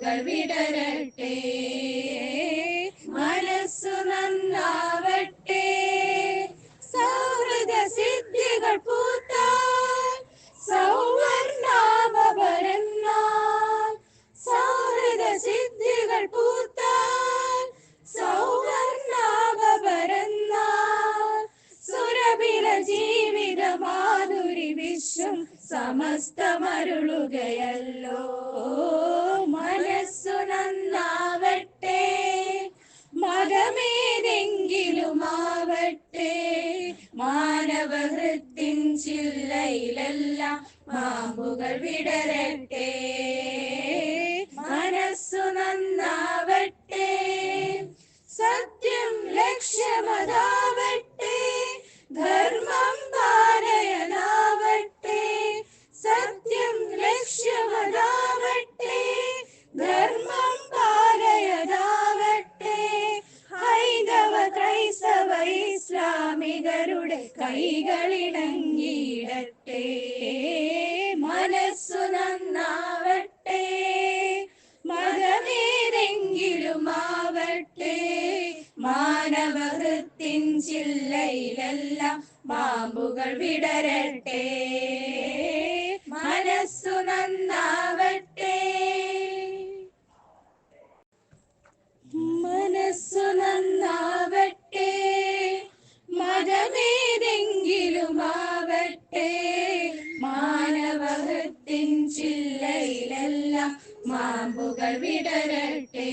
മാമ്പുകൾ വിടരട്ടെ, മനസ്സു നന്നാവട്ടെ. സൗഹൃദ സിദ്ധികൾ പൂത്താൽ സൗവർണാഭ പരന്നാൽ, സൗഹൃദ സിദ്ധികൾ പൂത്താൽ സൗവർണാഭ പരന്നാൽ, സുരഭില ജീവിത മാധുരി വിശ്വം സമസ്തമരുളുകയല്ലോ. മനസ്സു നന്നാവട്ടെ, മതമേതെങ്കിലുമാവട്ടെ, മാനവഹൃത്തിൻ ചില്ലയിലെല്ലാം മാമ്പുകൾ വിടരട്ടെ. മനസ്സു നന്നാവട്ടെ, സത്യം ലക്ഷ്യമതാവട്ടെ, ധർമ്മം പാലയനാവട്ടെ, സത്യം ലക്ഷ്യമതാവട്ടെ, ധർമ്മം പാലയനാവട്ടെ. ഹൈന്ദവ ക്രൈസ്തവ ഇസ്ലാമികരുടെ കൈകളിണങ്ങിയിടട്ടെ. മനസ്സു നന്നാവട്ടെ, മതമേതെങ്കിലുമാവട്ടെ, മാനവഹൃത്തിൻ ചില്ലയിലെല്ലാം മാമ്പുകൾ വിടരട്ടെ. മനസ്സു നന്നാവട്ടെ, മനസ്സു നന്നാവട്ടെ, മതമേതെങ്കിലുമാവട്ടെ, മാനവഹൃത്തിൻ ചില്ലയിലെല്ലാം മാമ്പുകൾ വിടരട്ടെ.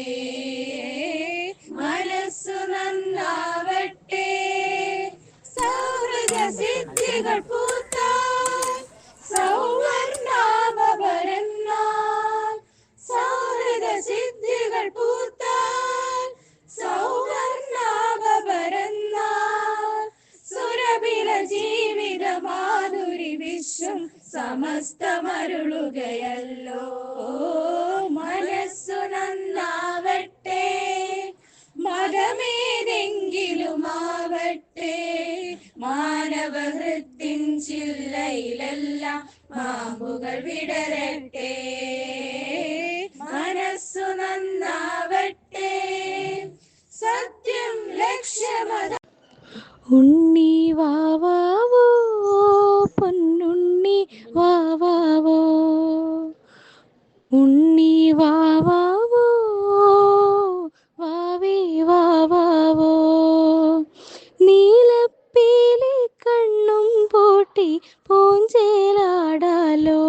മനസ്സു നന്നാവട്ടെ, സൗഹൃദ സിദ്ധികൾ പൂത്താൽ സൗവർണാഭ പരന്നാൽ, സൗഹൃദ സിദ്ധികൾ പൂത്താൽ സൗവർണാഭ പരന്നാൽ, സുരഭില ജീവിത മാധുരി വിശ്വം സമസ്തമരുളുകയല്ലോ. മനസ്സു നന്നാവട്ടെ, മതമേതെങ്കിലുമാവട്ടെ, മാനവഹൃത്തിൻ ചില്ലയിലെല്ലാം മാമ്പുകൾ വിടരട്ടെ. മനസ്സു നന്നാവട്ടെ, സത്യം ലക്ഷ്യമത. ഉണ്ണി വാവാവോ പൊന്നുണ്ണി വാവാവോ, ഉണ്ണി വാവാവോ വാവേ വാവാവോ, നീലപ്പീലി കണ്ണും പൂട്ടി പൂഞ്ചേലാടാലോ,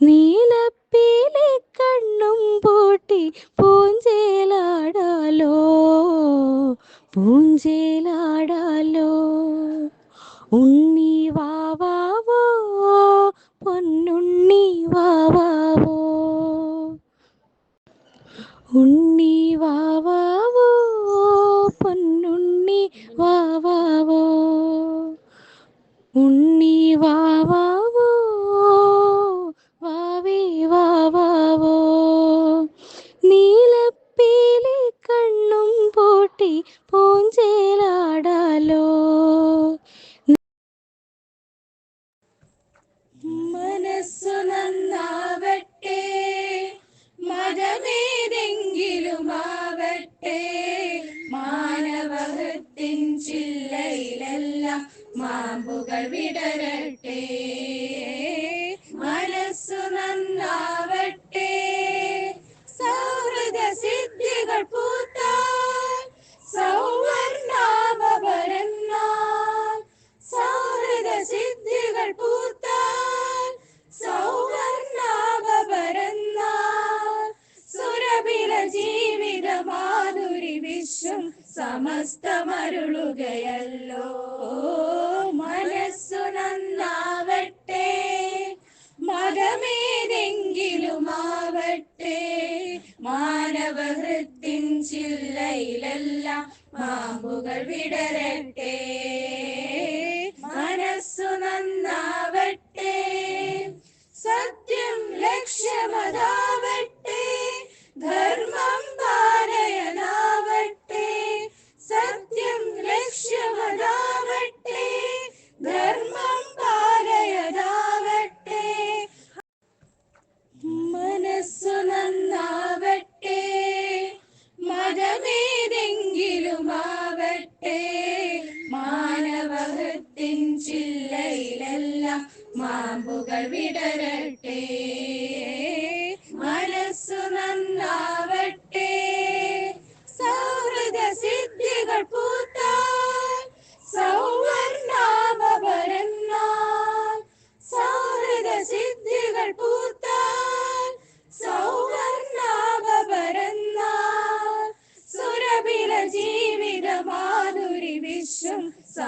നീലപ്പീലി കണ്ണും പൂട്ടി പൂഞ്ചേലാടാലോ, പൂഞ്ചേലാടാലോ. ഉണ്ണി വാവാവോ പൊന്നുണ്ണി വാവാവോ, ഉണ്ണി വാവാവോ പൊന്നുണ്ണി വാവാവോ, ഉണ്ണി വാവാവോ വാവേ വാവാവോ, നീലപ്പീലി കണ്ണും പൂട്ടി പൂഞ്ചേലാടാലോ. മനസ്സു നന്നാവട്ടെ, മതമേതെങ്കിലുമാവട്ടെ, മാനവഹൃത്തിൻ ചില്ലയിലെല്ലാം മാമ്പുകൾ വിടരട്ടെ. മനസ്സു നന്നാവട്ടെ, സൗഹൃദ സിദ്ധികൾ പൂത്താൽ സൗവർണാഭ പരന്നാൽ, സൗഹൃദ സിദ്ധികൾ പൂത്താൽ സൗവർണാഭ പരന്നാൽ, സുരഭില ജീവിത മാധുരി വിശ്വം സമസ്തമരുളുകയല്ലോ. മനസ്സു നന്നാവട്ടെ, മതമേതെങ്കിലുമാവട്ടെ, മാനവഹൃത്തിൻ ചില്ലയിലെല്ലാം മാമ്പുകൾ വിടരട്ടെ. മനസ്സു നന്നാവട്ടെ, സത്യം ലക്ഷ്യമതാവട്ടെ, ധർമ്മം പാലയനാവട്ടെ, സത്യം ലക്ഷ്യമതാവട്ടെ, ധർമ്മം പാലയനാവട്ടെ. മനസ്സു നന്നാ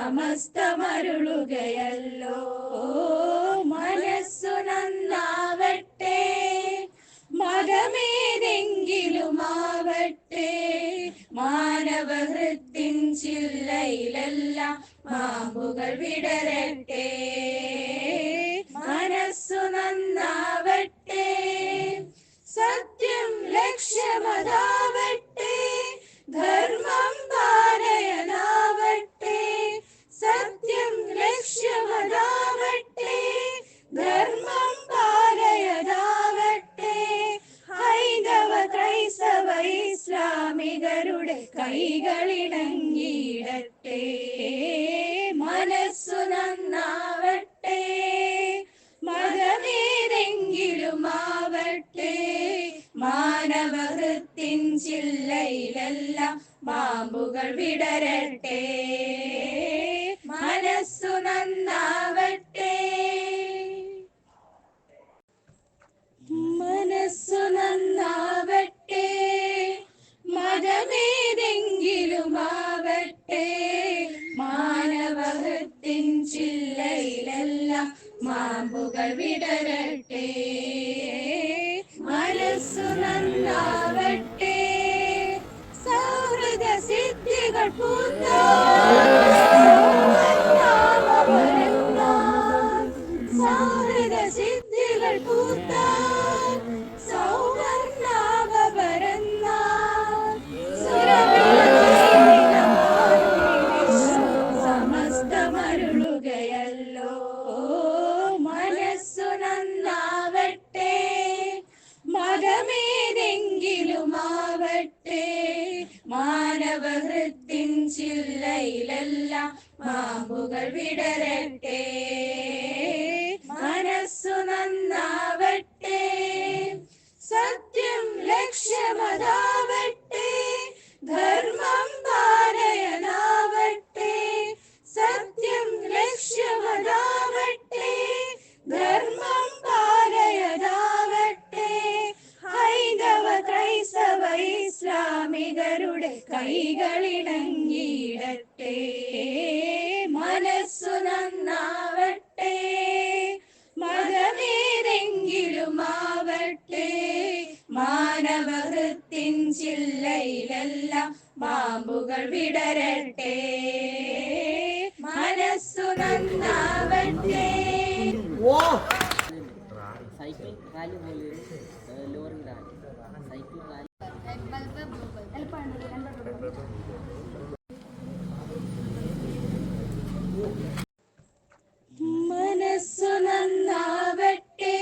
സമസ്തമരുളുകയല്ലോ. മനസ്സു നന്നാവട്ടെ, മതമേതെങ്കിലുമാവട്ടെ, മാനവഹൃത്തിൻ ചില്ലയിലെല്ലാം മാമ്പുകൾ വിടരട്ടെ. മനസ്സു നന്നാവട്ടെ, സത്യം ലക്ഷ്യമതാവട്ടെ, ധർമ്മം പാലയനാവട്ടെ. സത്യം ലക്ഷ്യമതാവട്ടെ, ധർമ്മം പാലയനാവട്ടെ. ഹൈന്ദവ ക്രൈസ്തവ ഇസ്ലാമികരുടെ കൈകളിണങ്ങിയിടട്ടെ. മനസ്സു നന്നാവട്ടെ, മതമേതെങ്കിലുമാവട്ടെ, മാനവഹൃത്തിൻ ചില്ലയിലെല്ലാം മാമ്പുകൾ വിടരട്ടെ. മനസ്സു നന്നാവട്ടെ, മനസ്സു നന്നാവട്ടെ, മതമേതെങ്കിലുമാവട്ടെ, മാനവഹൃത്തിൻ ചില്ലയിലെല്ലാം മാമ്പുകൾ വിടരട്ടെ. മനസ്സു നന്നാവട്ടെ, സൗഹൃദ സിദ്ധികൾ സൗഹൃദ സിദ്ധികൾ പൂത്താൽ സൗവർണാഭരണാൽ സമസ്തമരുളുകയല്ലോ. മനസ്സു നന്നാവട്ടെ, മതമേതെങ്കിലുമാവട്ടെ, മാനവഹൃത്തിൻ ചില്ലയിലെല്ലാം മാമ്പുകൾ വിടരട്ടെ. മനസ്സു നന്നാവട്ടെ, സത്യം ലക്ഷ്യമതാവട്ടെ, ധർമ്മം പാലയനാവട്ടെ. സത്യം ലക്ഷ്യമതാവട്ടെ, ധർമ്മം പാലയനാവട്ടെ. ഹൈന്ദവ ക്രൈസ്തവ ഇസ്ലാമികരുടെ കൈകളിണങ്ങിയിടട്ടെ. മനസ്സു നന്നാവട്ടെ, മതമേതെങ്കിലുമാവട്ടെ, മാനവഹൃത്തിൻ ചില്ലയിലെല്ലാം മാമ്പുകൾ വിടരട്ടെ. മനസ്സു നന്നാവട്ടെ. साइकिल റാലി പോലെ ലോറി റാലി സൈക്കിൾ റാലി മനസ്സു നന്നാവട്ടെ,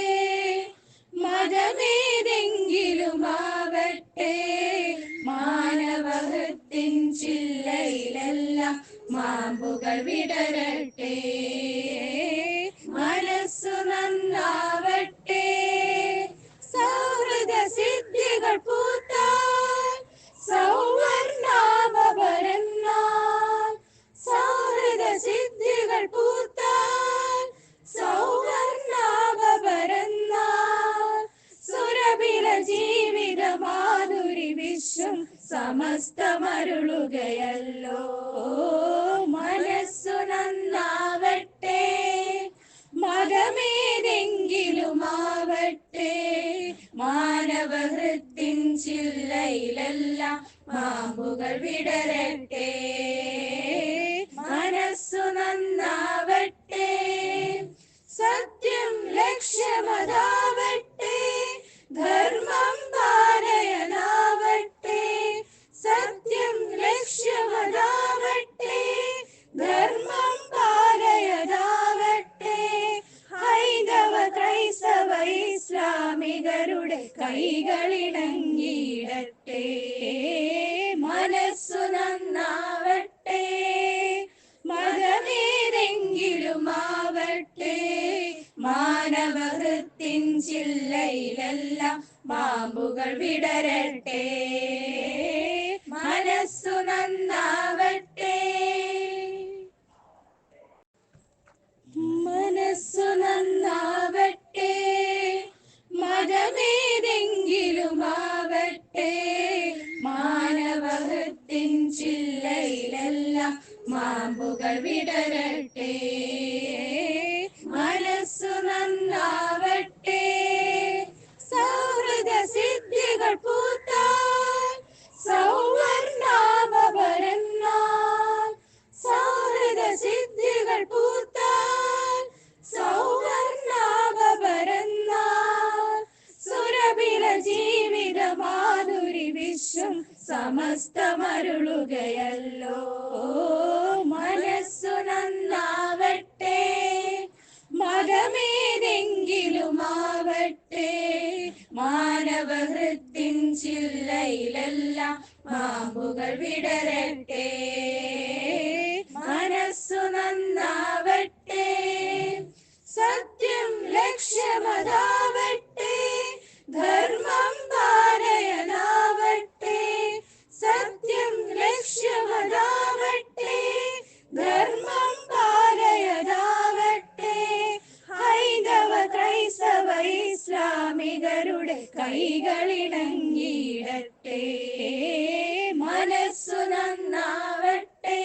മതമേതെങ്കിലുമാവട്ടെ, മാനവഹൃത്തിൻ ചില്ലയിലെല്ലാം മാമ്പുകൾ വിടരട്ടെ. മനസ്സു നന്നാവട്ടെ, സൗഹൃദ സിദ്ധികൾ പൂത്താൽ സൗവർണാഭരണാൽ. സൗഹൃദ സിദ്ധികൾ പൂത്താൽ സൗവർണാഭരണാൽ. സുരഭില ജീവിത മാധുരി വിശ്വം സമസ്തമരുളുകയല്ലോ. മനസ്സു നന്നാവട്ടെ, മതമേതെങ്കിലുമാവട്ടെ, മാനവഹൃത്തിൻ ചില്ലയിലെല്ലാം മാമ്പുകൾ വിടരട്ടെ. മനസ്സു നന്നാവട്ടെ, സത്യം ലക്ഷ്യമതാവട്ടെ, ധർമ്മം പാലയനാവട്ടെ. സത്യം ലക്ഷ്യമതാവട്ടെ, ധർമ്മം പാലയനാവട്ടെ. ഹൈന്ദവ ക്രൈസ്തവ ഇസ്ലാമികരുടെ കൈകളിണങ്ങിയിടട്ടെ. മനസ്സു നന്നാവട്ടെ, മതമേതെങ്കിലുമാവട്ടെ, മാനവഹൃത്തിൻ ചില്ലയിലെല്ലാം മാമ്പുകൾ വിടരട്ടെ. മനസ്സു നന്നാവട്ടെ, മനസ്സു നന്നാവട്ടെ, മതമേതെങ്കിലുമാവട്ടെ, മാനവഹൃത്തിൻ ചില്ലയിലെല്ലാം മാമ്പുകൾ വിടരട്ടെ. മനസ്സു നന്നാവട്ടെ, സൗഹൃദ സിദ്ധികൾ പൂത്താൽ സൗവർണാഭ പരന്നാൽ. സൗഹൃദ സിദ്ധികൾ പൂത്താൽ സൗവർണാഭ പരന്നാൽ. സുരഭില ജീവിത മാധുരി വിശ്വം സമസ്തമരുളുകയല്ലോ. മനസ്സു നന്നാവട്ടെ, മതമേതെങ്കിലുമാവട്ടെ, മാനവഹൃത്തിൻ ചില്ലയിലെല്ലാം മാമ്പുകൾ വിടരട്ടെ. മനസ്സു നന്നാവട്ടെ, സത്യം ലക്ഷ്യമതാവട്ടെ, ധർമ്മം പാലയനാവട്ടെ. സത്യം ലക്ഷ്യമതാവട്ടെ, ധർമ്മം പാലയനാവട്ടെ. ഹൈന്ദവ ക്രൈസ്തവ ഇസ്ലാമികരുടെ കൈകളിണങ്ങിയിടട്ടെ. മനസ്സു നന്നാവട്ടെ,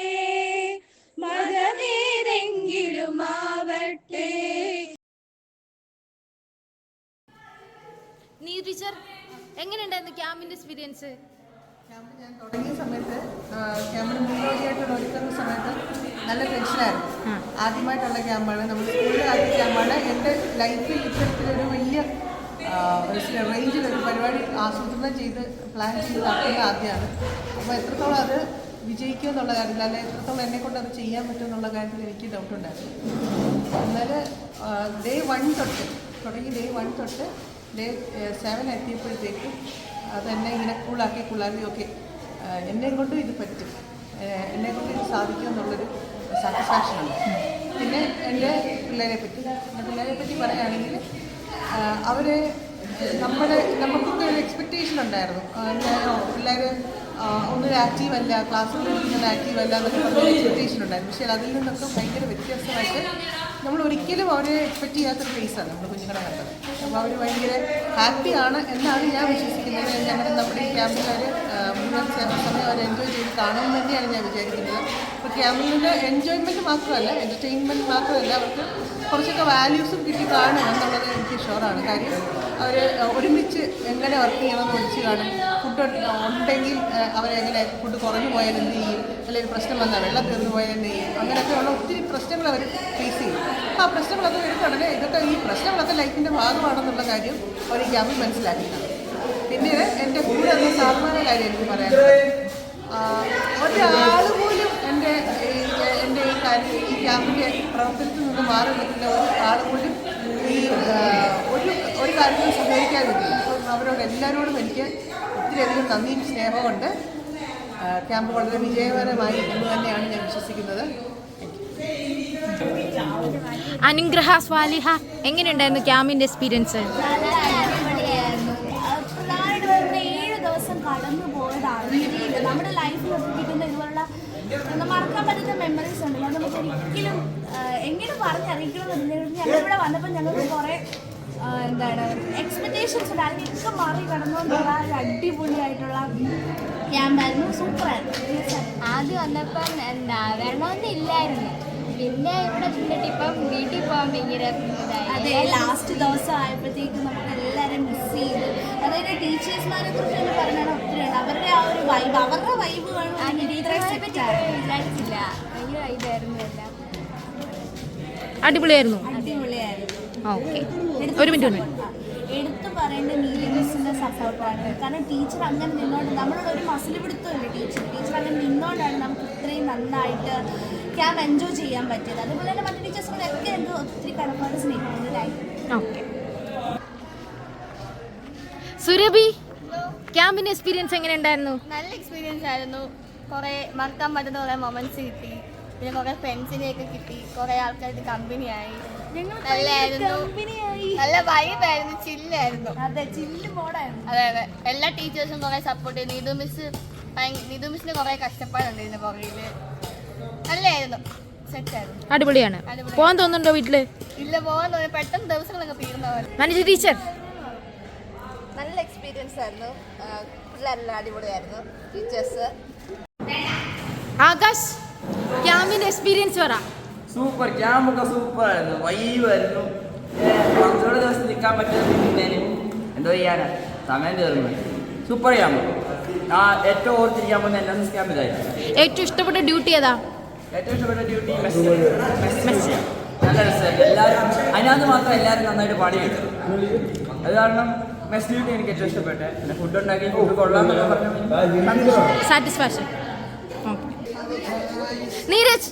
മതമേതെങ്കിലുമാവട്ടെ. നീ ടീച്ചർ എങ്ങനെയുണ്ടായിരുന്നു ക്യാമ്പിന്റെ എക്സ്പീരിയൻസ്? ക്യാമ്പ് ഞാൻ തുടങ്ങിയ സമയത്ത് ക്യാമ്പിന് മുന്നോടിയായിട്ടുള്ള ഒരുക്കുന്ന സമയത്ത് നല്ല ടെൻഷനായിരുന്നു. ആദ്യമായിട്ടുള്ള ക്യാമ്പാണ്, നമ്മൾ സ്കൂളിൽ ആദ്യ ക്യാമ്പാണ്. എൻ്റെ ലൈഫിൽ ഇത്തരത്തിലൊരു വലിയ റേഞ്ചിലൊരു പരിപാടി ആസൂത്രണം ചെയ്ത് പ്ലാൻ ചെയ്ത് നടത്തുന്നത് ആദ്യമാണ്. അപ്പോൾ എത്രത്തോളം അത് വിജയിക്കുക എന്നുള്ള കാര്യത്തിൽ, അല്ലെങ്കിൽ എത്രത്തോളം എന്നെക്കൊണ്ട് അത് ചെയ്യാൻ പറ്റും എന്നുള്ള കാര്യത്തിൽ എനിക്ക് ഡൗട്ടുണ്ടായിരുന്നു. എന്നാൽ ഡേ 1 തൊട്ട് തുടങ്ങി, ഡേ 1 തൊട്ട് ഡേ 7 എത്തിയപ്പോഴത്തേക്കും അതെന്നെ ഇങ്ങനെ കൂളാക്കി ഓക്കെ എന്നെ കൊണ്ടും ഇത് പറ്റും, എന്നെ കൊണ്ട് ഇത് സാധിക്കും എന്നുള്ളൊരു സാറ്റിസ്ഫാക്ഷൻ ഉണ്ട്. പിന്നെ എൻ്റെ പിള്ളേരെ പറ്റി പറയുകയാണെങ്കിൽ അവരെ നമുക്കൊക്കെ ഒരു എക്സ്പെക്റ്റേഷൻ ഉണ്ടായിരുന്നു. പിള്ളേർ ഒന്നൊരു ആക്റ്റീവല്ല, ക്ലാസ്സുകളിൽ ഇരിക്കുന്നത് ആക്റ്റീവല്ല എന്നൊക്കെ പറഞ്ഞൊരു എക്സ്പെക്റ്റേഷൻ ഉണ്ടായിരുന്നു. പക്ഷേ അതിൽ നിന്നൊക്കെ ഭയങ്കര വ്യത്യാസമായിട്ട് നമ്മൾ ഒരിക്കലും അവരെ എക്സ്പെക്റ്റ് ചെയ്യാത്തൊരു ഫേസാണ് നമ്മൾ കുഞ്ഞുങ്ങളെ കണ്ടത്. അപ്പോൾ അവർ ഭയങ്കര ഹാപ്പിയാണ് എന്നാണ് ഞാൻ വിശ്വസിക്കുന്നത്. ഞങ്ങൾ നമ്മുടെ ഈ ക്യാമ്പിൽ അവർ മുഴുവൻ സമയം അവർ എൻജോയ് ചെയ്ത് കാണുമെന്ന് തന്നെയാണ് ഞാൻ വിചാരിക്കുന്നത്. അപ്പോൾ ക്യാമ്പിൻ്റെ എൻജോയ്മെൻറ്റ് മാത്രമല്ല, എൻ്റർടൈൻമെൻറ്റ് മാത്രമല്ല, അവർക്ക് കുറച്ചൊക്കെ വാല്യൂസും കിട്ടി കാണും എന്നുള്ളത് എനിക്ക് ഷുവറാണ്. കാര്യം അവർ ഒരുമിച്ച് എങ്ങനെ വർക്ക് ചെയ്യണമെന്ന് പഠിച്ച് കാണും. ഫുഡ് ഉണ്ടെങ്കിൽ അവരെങ്ങനെ ഫുഡ് കുറഞ്ഞു പോയാൽ എന്ത് ചെയ്യും, അല്ലെങ്കിൽ പ്രശ്നം വന്നാൽ വെള്ളം തീർന്നു പോയാൽ എന്ത് ചെയ്യും, അങ്ങനെയൊക്കെയുള്ള ഒത്തിരി പ്രശ്നങ്ങൾ അവർ ഫേസ് ചെയ്യും. ആ പ്രശ്നങ്ങളൊക്കെ വരുന്നുടനെ ഇതൊക്കെ ഈ പ്രശ്നങ്ങളൊക്കെ ലൈഫിൻ്റെ ഭാഗമാണെന്നുള്ള കാര്യം അവർ ഈ ക്യാമ്പിൽ മനസ്സിലാക്കിയിട്ടുണ്ട്. പിന്നീട് എൻ്റെ കൂടെ എന്ന സാധാരണ കാര്യം എനിക്ക് പറയാനുള്ളത്, ഒരാൾ പോലും എൻ്റെ ഈ കാര്യം ഈ ക്യാമ്പിൻ്റെ പ്രവർത്തനത്തിൽ നിന്ന് മാറി നിൽക്കുന്ന ഒരാൾ പോലും ഈ ഒരു കാര്യത്തിൽ സഹകരിക്കാതില്ല. അപ്പം അവരോട് എല്ലാവരോടും എനിക്ക് ഒത്തിരിയധികം നന്ദിയും സ്നേഹമുണ്ട്. ക്യാമ്പ് വളരെ വിജയകരമായി എന്ന് തന്നെയാണ് ഞാൻ വിശ്വസിക്കുന്നത്. അനുഗ്രഹ സ്വാലിഹ എങ്ങനെയുണ്ടായിരുന്നു ക്യാമ്പിന്റെ എക്സ്പീരിയൻസ്? പ്രധാനമായിട്ട് 7 ദിവസം കടന്നു പോയതാണ്. നമ്മുടെ ലൈഫിൽ കിട്ടുന്ന ഇതുപോലുള്ള മറക്കാൻ പറ്റുന്ന മെമ്മറീസ് ഉണ്ടല്ലോ, നമുക്ക് ഒരിക്കലും എങ്ങനെ പറഞ്ഞറിയിക്കണമെന്നില്ല. ഞങ്ങളിവിടെ വന്നപ്പോൾ ഞങ്ങൾക്ക് കുറേ എക്സ്പെക്റ്റേഷൻസ് ഉണ്ട്, അതിനൊക്കെ മാറി കടന്നുകൊണ്ടുള്ള ഒരു അടിപൊളിയായിട്ടുള്ള ക്യാമ്പായിരുന്നു. സൂപ്പറായിരുന്നു. ആദ്യം വന്നപ്പം വരണമെന്ന് ഇല്ലായിരുന്നു, പിന്നെ ഇവിടെ നിന്നിട്ട് ഇപ്പം വീട്ടിൽ പോകാൻ ഭയങ്കര അതെ, ലാസ്റ്റ് ദിവസം ആയപ്പോഴത്തേക്കും നമുക്ക് എല്ലാവരും മിസ് ചെയ്ത്. അതായത് ടീച്ചേഴ്സ്മാരെ കുറിച്ച് തന്നെ പറഞ്ഞാൽ ഒത്തിരി ഉണ്ട്. അവരുടെ ആ ഒരു വൈബ്, അവരുടെ വൈബ് വിചാരിച്ചില്ല, ഭയങ്കര ഇതായിരുന്നു എല്ലാം. അടിപൊളിയായിരുന്നു. ഓക്കെ, ഒരു മിനിറ്റ്. എടുത്തു പറയേണ്ട നീലി മിസ്സിൻ്റെ സപ്പോർട്ടാണ്. കാരണം ടീച്ചർ അങ്ങനെ നിന്നോണ്ട്, നമ്മളോട് ഒരു മസിൽ പിടുത്തമില്ല. ടീച്ചർ അങ്ങനെ നിന്നോണ്ടാണ് നമുക്ക് ഇത്രയും നന്നായിട്ട് ക്യാമ്പ് എൻജോയ് ചെയ്യാൻ പറ്റിയത്. അതുപോലെ തന്നെ മറ്റു ടീച്ചേഴ്സിനോടൊക്കെ എനിക്ക് ഒത്തിരി കടപ്പാട് സ്നേഹിക്കുന്നതായിരുന്നു. ഓക്കെ, സുരഭി ക്യാമ്പിന്റെ എക്സ്പീരിയൻസ് എങ്ങനെയുണ്ടായിരുന്നു? നല്ല എക്സ്പീരിയൻസ് ആയിരുന്നു. കുറേ മറക്കാൻ പറ്റുന്ന കുറേ മൊമെന്റ്സ് കിട്ടി, പിന്നെ കുറേ ഫ്രണ്ട്സിനെയൊക്കെ കിട്ടി, കുറേ ആൾക്കാർക്ക് കമ്പനിയായി. നല്ലായിരുന്നു, നല്ല വൈബായിരുന്നു, ചില്ലായിരുന്നു. അതെ, ചില്ല് മോഡായിരുന്നു. അതെ അതെ, എല്ലാ ടീച്ചേഴ്സും കുറേ സപ്പോർട്ട് ചെയ്തു. നീതു മിസ്സിന് കുറേ കഷ്ടപ്പാടുണ്ട് ഇതിന്റെ പുറകിൽ. നല്ലായിരുന്നു, സെറ്റായിരുന്നു, അടിപൊളിയാണ്. പോകാൻ തോന്നുന്നുണ്ടോ വീട്ടില്? ഇല്ല, പോകാൻ തോന്നി, പെട്ടെന്ന് ദിവസങ്ങളൊക്കെ തീർന്ന പോലെ. മനീഷ ടീച്ചർ? നല്ല എക്സ്പീരിയൻസ് ആയിരുന്നു, പിള്ളേരെല്ലാം അടിപൊളിയായിരുന്നു, ടീച്ചേഴ്സ്. ആകാശ് ക്യാമ്പിന്റെ എക്സ്പീരിയൻസ് പറ. സൂപ്പർ, ക്യാമ്പൊക്കെ സൂപ്പറായിരുന്നു, വൈബായിരുന്നു. 10 ദിവസം നിൽക്കാൻ പറ്റുന്നതിന് എന്തോ ചെയ്യാനാ, സമയം തീർന്നു. Super camp. ഏറ്റവും ഓർത്തിരിക്കാൻ പോകുന്ന NSS ക്യാമ്പ് ഇതായിരുന്നു. ഏറ്റവും ഇഷ്ടപ്പെട്ട ഡ്യൂട്ടി ഏതാ? ഏറ്റവും ഇഷ്ടപ്പെട്ട ഡ്യൂട്ടി മെസ്സ്. നല്ല രസമായിരുന്നു. എല്ലാവരും അതിനകത്ത് മാത്രം എല്ലാവരും നന്നായിട്ട് പാടി വെക്കും. അത് കാരണം മെസ് ഡ്യൂട്ടി എനിക്ക് ഏറ്റവും ഇഷ്ടപ്പെട്ടെ. പിന്നെ ഫുഡ് ഉണ്ടാക്കി ഫുഡ് കൊള്ളാമെന്നൊക്കെ പറഞ്ഞു സാറ്റിസ്ഫാക്ഷൻ. നീരജ്,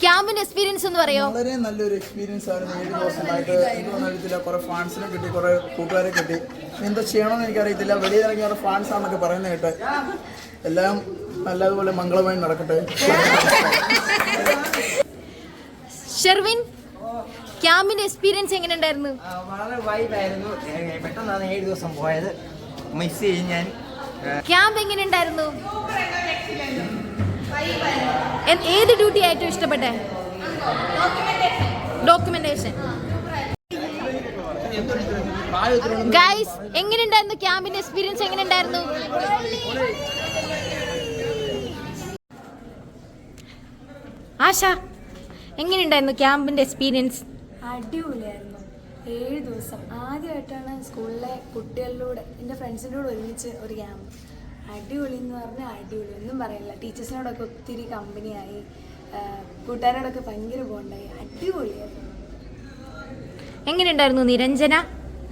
ക്യാമ്പിന്റെ എക്സ്പീരിയൻസ് എന്ന് പറയോ? വളരെ നല്ലൊരു എക്സ്പീരിയൻസ് ആയിരുന്നു. 7 ദിവസമായിട്ട് എനിക്കൊന്നും അറിയത്തില്ല, കുറേ ഫാൻസിനെ കിട്ടി, കുറേ കൂട്ടുകാരെ കിട്ടി. എന്താ ചെയ്യണമെന്ന് എനിക്കറിയത്തില്ല. വെളിയിലിറങ്ങി കുറേ ഫാൻസ് ആണെന്നൊക്കെ പറയുന്നത് കേട്ട്. എല്ലാം നല്ലതുപോലെ മംഗളമായി നടക്കട്ടെ. ഷെർവിൻ, ക്യാമ്പിന്റെ എക്സ്പീരിയൻസ് എങ്ങനെ ഉണ്ടായിരുന്നു? വളരെ വൈബായിരുന്നു. പെട്ടെന്നാണ് 7 ദിവസം പോയത്. മിസ് ചെയ്യും ഞാൻ. ക്യാമ്പ് എങ്ങനെ ഉണ്ടായിരുന്നു? ഏത് ഡ്യൂട്ടി ഏറ്റവും ഇഷ്ടപ്പെട്ടെ? ഡോക്യുമെന്റേഷൻ. ഗൈസ്, എങ്ങനെ ഉണ്ടായിരുന്നു ക്യാമ്പിന്റെ എക്സ്പീരിയൻസ്? എങ്ങനെ ഉണ്ടായിരുന്നു? ആശ, എങ്ങനെ ഉണ്ടായിരുന്നു ക്യാമ്പിന്റെ എക്സ്പീരിയൻസ്? അടിപൊളിയായിരുന്നു. 7 ദിവസം ആദ്യമായിട്ടാണ് സ്കൂളിലെ കുട്ടികളിലൂടെ എൻ്റെ ഫ്രണ്ട്സിൻ്റെ കൂടെ ഒരുമിച്ച് ഒരു ക്യാമ്പ്. അടിപൊളി എന്ന് പറഞ്ഞാൽ അടിപൊളി, ഒന്നും പറയില്ല. ടീച്ചേഴ്സിനോടൊക്കെ ഒത്തിരി കമ്പനിയായി, കൂട്ടുകാരോടൊക്കെ ഭയങ്കര ബോണ്ടായി. അടിപൊളിയായിരുന്നു. എങ്ങനെയുണ്ടായിരുന്നു നിരഞ്ജന?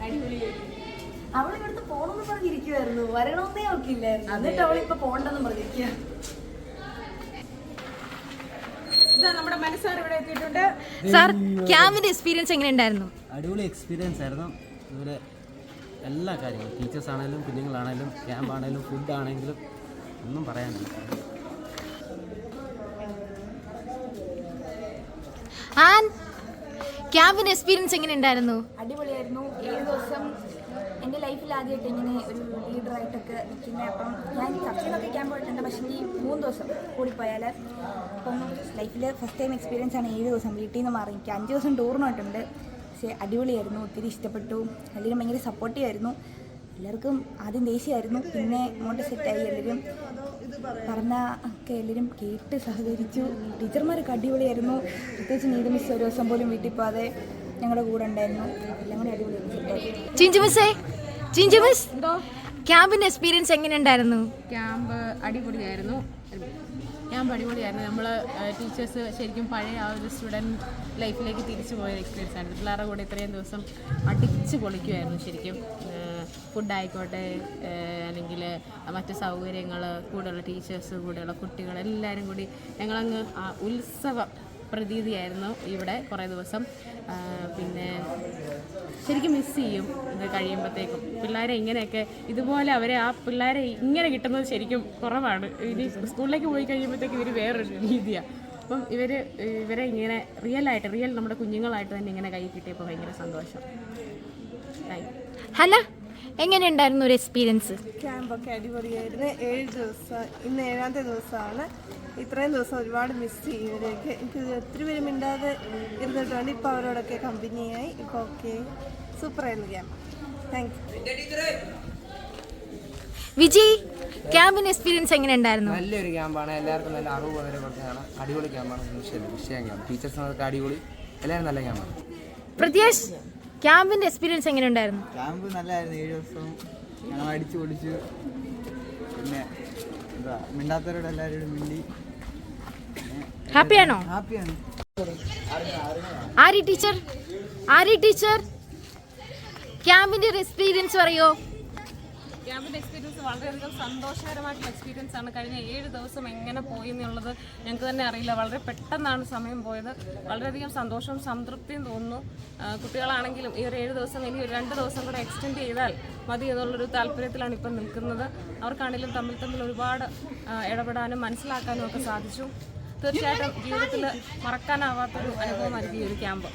അടിപൊളിയായിരുന്നു. അവൾ ഇവിടുത്തെ പോകണമെന്ന് പറഞ്ഞിരിക്കുമായിരുന്നു, വരണമെന്നേ ഒക്കെ ഇല്ലായിരുന്നു. എന്നിട്ട് അവളിപ്പോൾ പോകണ്ടെന്ന് പറഞ്ഞിരിക്കുക. സാർ, ക്യാമ്പിന്റെ എക്സ്പീരിയൻസ് എങ്ങനെ ഉണ്ടായിരുന്നു? അടിപൊളി എക്സ്പീരിയൻസ് ആയിരുന്നു. ഇവിടെ എല്ലാ കാര്യങ്ങളും, ടീച്ചേഴ്സ് ആണെങ്കിലും കുഞ്ഞുങ്ങളാണെങ്കിലും ക്യാമ്പ് ആണെങ്കിലും ഫുഡ് ആണെങ്കിലും ഒന്നും പറയാനില്ല. ക്യാമ്പിന്റെ എക്സ്പീരിയൻസ് എങ്ങനെ ഉണ്ടായിരുന്നു? അടിപൊളിയായിരുന്നു. 7 ദിവസം എൻ്റെ ലൈഫിൽ ആദ്യമായിട്ട് ഇങ്ങനെ ഒരു ലീഡറായിട്ടൊക്കെ നിൽക്കുന്നത്. അപ്പം ഞാൻ ചർച്ചയിലൊക്കെ ക്യാമ്പ് പോയിട്ടുണ്ട്, പക്ഷേ ഈ 3 ദിവസം കൂടിപ്പോയാൽ അപ്പം ലൈഫിൽ ഫസ്റ്റ് ടൈം എക്സ്പീരിയൻസ് ആണ് 7 ദിവസം വീട്ടിൽ നിന്ന് മാറി. എനിക്ക് 5 ദിവസം ടൂറിനോട്ടുണ്ട്. പക്ഷേ അടിപൊളിയായിരുന്നു, ഒത്തിരി ഇഷ്ടപ്പെട്ടു. എല്ലാവരും ഭയങ്കര സപ്പോർട്ടീവായിരുന്നു. എല്ലാവർക്കും ആദ്യം ദേഷ്യമായിരുന്നു, പിന്നെ അങ്ങോട്ട് സെറ്റായി. എല്ലാവരും പറഞ്ഞ ഒക്കെ എല്ലാവരും കേട്ട് സഹകരിച്ചു. ടീച്ചർമാരൊക്കെ അടിപൊളിയായിരുന്നു. പ്രത്യേകിച്ച് നീതി മിസ് ഒരു ദിവസം പോലും വീട്ടിൽ പോകാതെ ഞങ്ങളുടെ കൂടെ ഉണ്ടായിരുന്നു. എല്ലാം കൂടി അടിപൊളിയായിരുന്നു. ചിഞ്ചു മിസ്, ക്യാമ്പിന്റെ എക്സ്പീരിയൻസ് എങ്ങനെ ഉണ്ടായിരുന്നു? ക്യാമ്പ് അടിപൊളിയായിരുന്നു. നമ്മൾ ടീച്ചേഴ്സ് ശരിക്കും പഴയ ആ ഒരു സ്റ്റുഡൻറ്റ് ലൈഫിലേക്ക് തിരിച്ചു പോയ എക്സ്പീരിയൻസ് ആണ്. പിള്ളേരുടെ കൂടെ ഇത്രയും ദിവസം അടിച്ച് പൊളിക്കുമായിരുന്നു ശരിക്കും. ഫുഡായിക്കോട്ടെ, അല്ലെങ്കിൽ മറ്റ് സൗകര്യങ്ങൾ, കൂടെയുള്ള ടീച്ചേഴ്സ്, കൂടെയുള്ള കുട്ടികൾ എല്ലാവരും കൂടി ഞങ്ങളങ്ങ് ആ ഉത്സവ പ്രതീതിയായിരുന്നു ഇവിടെ കുറേ ദിവസം. പിന്നെ ശരിക്കും മിസ് ചെയ്യും ഇത് കഴിയുമ്പോഴത്തേക്കും. പിള്ളേരെ ഇങ്ങനെയൊക്കെ ഇതുപോലെ ആ പിള്ളേരെ ഇങ്ങനെ കിട്ടുന്നത് ശരിക്കും കുറവാണ്. ഇനി സ്കൂളിലേക്ക് പോയി കഴിയുമ്പോഴത്തേക്കും ഇവർ വേറൊരു രീതിയാണ്. അപ്പം ഇവരെ ഇങ്ങനെ റിയൽ നമ്മുടെ കുഞ്ഞുങ്ങളായിട്ട് തന്നെ ഇങ്ങനെ കൈ കിട്ടിയപ്പോൾ ഭയങ്കര സന്തോഷം. ഹല, എങ്ങനെയുണ്ടായിരുന്നു ഒരു എക്സ്പീരിയൻസ്? ക്യാമ്പൊക്കെ അടിപൊളിയായിരുന്നു. 7 ദിവസം, ഇന്ന് 7ാമത്തെ ദിവസമാണ്. ഇത്രയും ദിവസം ഒരുപാട് മിസ് ചെയ്യും ഇവരെയൊക്കെ. എനിക്ക് ഒത്തിരി പേര് മിണ്ടാതെ ഇരുന്നിട്ടുണ്ട്. ഇപ്പോൾ അവരോടൊക്കെ കമ്പനിയായി. ഇപ്പോൾ ഓക്കെ, സൂപ്പറായിരുന്നു ക്യാമ്പ്. Thank you. വിജയ്, ക്യാമ്പിന്റെ എക്സ്പീരിയൻസ് എങ്ങനെ ഉണ്ടായിരുന്നു? നല്ലൊരു ക്യാമ്പാണ്. എല്ലാവർക്കും നല്ല അറിവ് പകരം കൊടുത്തതാണ്. അടിപൊളി ക്യാമ്പാണ്. വിഷയം ക്യാമ്പ്, ടീച്ചേഴ്സിനൊക്കെ അടിപൊളി, എല്ലാവരും നല്ല ക്യാമ്പാണ്. പ്രത്യേഷ്, ക്യാമ്പിന്റെ എക്സ്പീരിയൻസ് എങ്ങനെ ഉണ്ടായിരുന്നു? ക്യാമ്പ് നല്ലതായിരുന്നു. 7 ദിവസം ഞങ്ങൾ അടിച്ചു പൊളിച്ചു. പിന്നെ എന്താ, മിണ്ടാത്തവരോട് എല്ലാവരോടും മിണ്ടി. ഹാപ്പിയാണോ? ഹാപ്പിയാണ്. ആരി ടീച്ചർ, ക്യാമ്പിന്റെ എക്സ്പീരിയൻസ് പറയോ? ക്യാമ്പിൻ്റെ എക്സ്പീരിയൻസ് വളരെയധികം സന്തോഷകരമായിട്ടുള്ള എക്സ്പീരിയൻസ് ആണ്. കഴിഞ്ഞ 7 ദിവസം എങ്ങനെ പോയി എന്നുള്ളത് ഞങ്ങൾക്ക് തന്നെ അറിയില്ല. വളരെ പെട്ടെന്നാണ് സമയം പോയത്. വളരെയധികം സന്തോഷവും സംതൃപ്തിയും തോന്നുന്നു. കുട്ടികളാണെങ്കിലും ഈ ഒരു 7 ദിവസം ഇനി ഒരു 2 ദിവസം കൂടെ എക്സ്റ്റെൻഡ് ചെയ്താൽ മതി എന്നുള്ളൊരു താല്പര്യത്തിലാണ് ഇപ്പം നിൽക്കുന്നത്. അവർക്കാണെങ്കിലും തമ്മിൽ ഒരുപാട് ഇടപെടാനും മനസ്സിലാക്കാനും ഒക്കെ സാധിച്ചു. തീർച്ചയായിട്ടും ജീവിതത്തിൽ മറക്കാനാവാത്തൊരു അനുഭവമായിരിക്കും ഈ ഒരു ക്യാമ്പ്.